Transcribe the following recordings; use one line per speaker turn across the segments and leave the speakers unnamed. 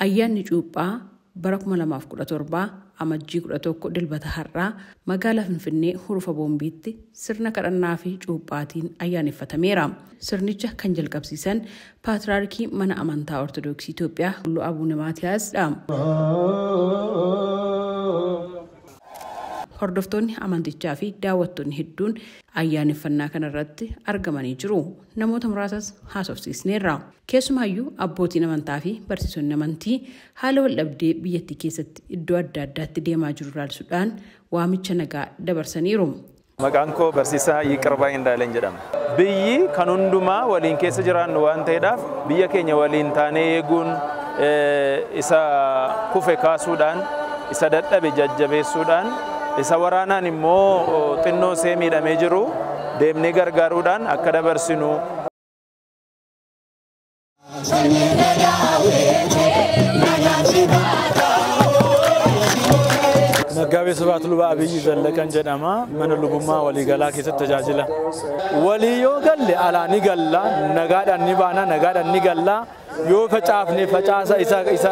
Ayyaanni cuuphaa bara 2017 amajjii 11 dilbata har'aa magaalaa Finfinnee hurufa boombiitti sirna kadhannaa fi cuuphaatiin ayyaaneffatameera. Sirnicha kan jalqabsiisan Paatriyaarkii mana amantaa Ortodoksii Itoophiyaa Qulqulluu Abuune Maatiyaasdha. Hordoftoonni amantichaa fi daawwattoonni hedduun ayyaaneffannaa kanarratti argamanii jiru. Namoota muraasas haasofsiisneerra. Keessumaayyuu abbootiin amantaa fi barsiisonni amantii haala waldhabdee biyyattii keessatti iddoo adda addaatti deemaa jiru ilaalchisuudhaan waamicha nagaa dabarsaniiru.
Maqaan koo Barsiisaa Yiqirbaa Indaaleen jedhama. Biyyi kan hundumaa waliin keessa jiraannu waan ta'eedhaaf biyya keenya waliin taanee eeguun isa kufe kaasuudhaan isa dadhabe jajjabeessuudhaan isa waraanaan immoo xinnoo see miidhamee jiru deemnee gargaaruudhaan akka dabarsinu.
Nagaabe Sabaat Lubaa Abiyyi Zallaqan jedhama. Mana lubummaa waliigalaa keessatti tajaajila. Walii yoo galle alaa ni galla, nagaadhaan ni baana, nagaadhaan ni galla. Yoo facaafne facaasa isa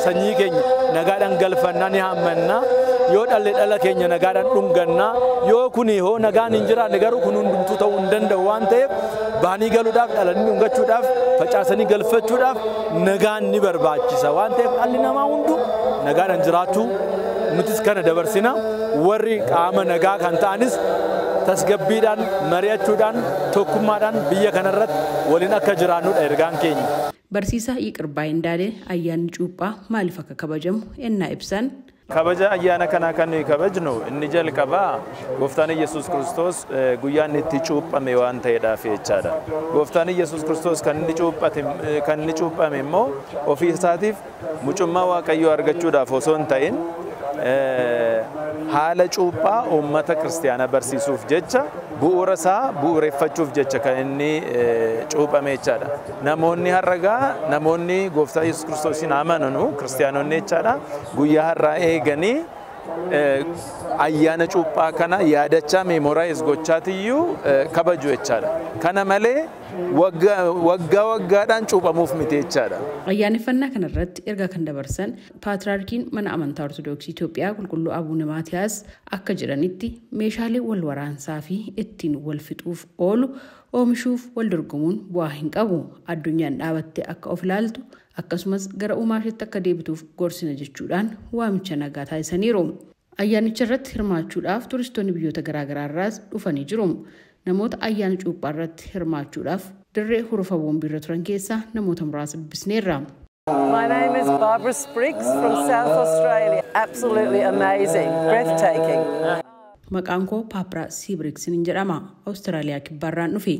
sanyii keenya nagaadhaan galfannaa ni haammanna. Yoo dhalle dhala keenya nagaadhaan dhunganna. Yoo kuni hoo nagaan hin jiraanne garuu kun hundumtuu ta'uu hin danda'u waan ta'eef baanii galuudhaaf dhalanii dhungachuudhaaf facaasanii galfachuudhaaf nagaan ni barbaachisa waan ta'eef dhalli namaa hundu nagaadhaan jiraachuu nutis kana dabarsina. Warri qaama nagaa kan ta'anis tasgabbiidhaan mari'achuudhaan tokkummaadhaan biyya kanarratti waliin akka jiraannudha ergaan keenya.
Barsiisaa Yiqirbaa Indaalee ayyaanni cuuphaa maaliif akka kabajamu ennaa ibsan.
Kabaja ayyaana kanaa kan nuyi kabajnu inni jalqabaa Gooftaan Yesuus Kiristoos guyyaan itti cuuphame waan ta'eedhaaf jechaadha. Gooftaan Yesuus Kiristoos kan inni cuuphame immoo ofii isaatiif mucummaa Waaqayyoo argachuudhaaf osoo hin ta'in haala cuuphaa uummata kiristaanaa barsiisuuf jecha bu'uura isaa bu'uureffachuuf jecha kan inni cuuphame jechaadha. Namoonni har'agaa namoonni Gooftaa Yesuus Kiristoosin amananu kiristaanonni jechaadha guyyaa har'aa eeganii ayyaana cuuphaa kana yaadachaa meemoraayiz gochaatiyyuu kabaju jechaadha. Kana malee waggaadhaan cuuphamuuf miti jechaadha.
Ayyaaneffannaa kanarratti erga kan dabarsan Paatriyaarkiin mana amantaa Ortodoksii Itoophiyaa Qulqulluu Abuune Maatiyaas akka jedhanitti meeshaalee wal waraansaa fi ittiin wal fixuuf oolu oomishuuf wal dorgomuun bu'aa hin qabu. Addunyaan dhaabattee akka of ilaaltu akkasumas gara uumaasheetti akka deebituuf gorsina jechuudhaan waamicha nagaa taasisaniiru. Ayyaanicha irratti hirmaachuudhaaf turistoonni biyyoota garaagaraa irraas dhufanii jiru. Namoota ayyaana cuuphaa irratti hirmaachuudhaaf dirree hurufa boombii irra turan keessaa namoota muraasa dubbisneerra.
My name is Barbara Spriggs from South Australia. Absolutely amazing, breathtaking.
Maqaan koo Barbara Spriggs jedhama. Awustiraaliyaa kibbaarraan dhufe.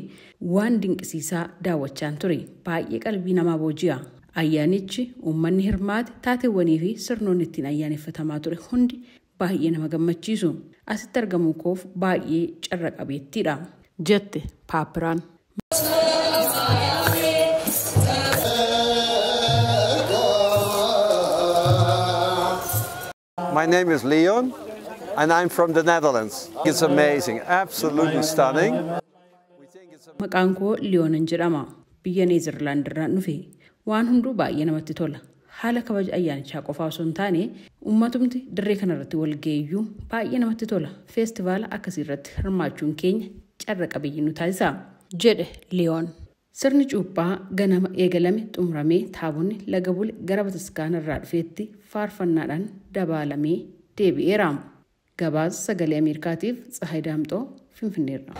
Waan dinqisiisaa daawwachaan ture. Baay'ee qalbii namaa booji'a. Ayyaanichi uummanni hirmaate taateewwanii fi sirnoonni ittiin ayyaaneffatamaa ture hundi baay'ee nama gammachiisu. Asitti argamuu koof baay'ee carra qabeettiidha jette Barbara.
My name is Leon and I'm from the Netherlands. It's amazing, absolutely stunning.
Maqaan koo Leon jedhama. Biyya Neezerlaand irraa dhufe. Waan hunduu baay'ee namatti tola. Haala kabaja ayyaanichaa qofaa osoo hin taane uummatumti dirree kanarratti wal ga'iyyuu baay'ee namatti tola. Feestivaala akkasii irratti hirmaachuun keenya carra qabeeyyii nu taasisa jedhe Leon. Sirni cuuphaa ganama eegalame xumuramee taabonni laga bule gara bataskaana irraa dhufeetti faarfannaadhaan dabaalamee deebi'eera. Gabaasa sagalee Ameerikaatiif Tsahaay Daamxoo Finfinneerra.